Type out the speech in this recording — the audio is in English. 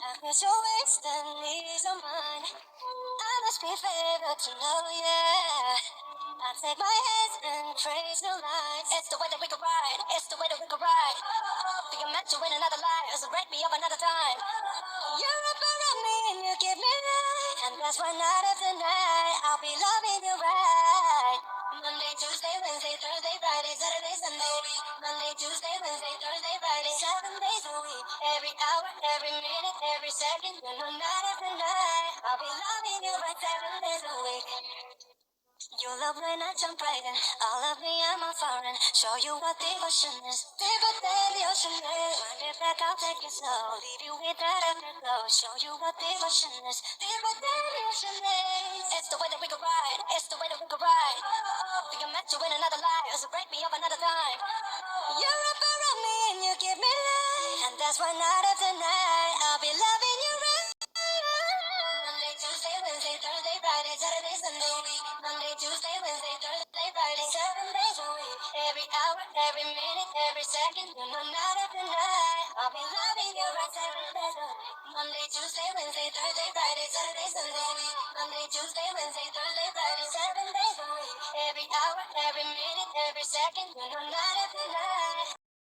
Cause your waist and knees are mine. I must be favored to know, yeah. I take my hands and praise the light. It's the way that we can ride. It's the way that we can ride. Think I'm meant to win another life. So break me up another time. You're up around me and you give me life. And that's why night after night I'll be loving you right. Monday, Tuesday, Wednesday, Thursday, Friday, Saturday, Sunday. Monday, Tuesday, Wednesday, Thursday, Friday, 7 days a week. Every hour, every minute, every second. You know, night after night I'll be loving you right 7 days a week. You love when I jump right in. All of me, I'm a foreign. Show you what devotion is. Deeper than the ocean is. Wind it back, I'll take it slow. Leave you with that afterglow. Show you what devotion is. Deeper than the ocean is. It's the way that we can ride. It's the way that we can ride. Think I'm meant to win another life. So break me up another time. You're up around me and you give me life. And that's why night after night I'll be loving you right. Monday, Tuesday, Wednesday, Thursday, Friday, Saturday, Sunday. Monday, Tuesday, Wednesday, Thursday, Friday, 7 days a week. Every hour, every minute, every second. You know, night after night I'll be loving you right 7 days a week. Monday, Tuesday, Wednesday, Thursday, Friday, Saturday, Sunday. Monday, Tuesday, Wednesday, Thursday, Friday, 7 days a week. Every hour, every minute, every second. You know, night after night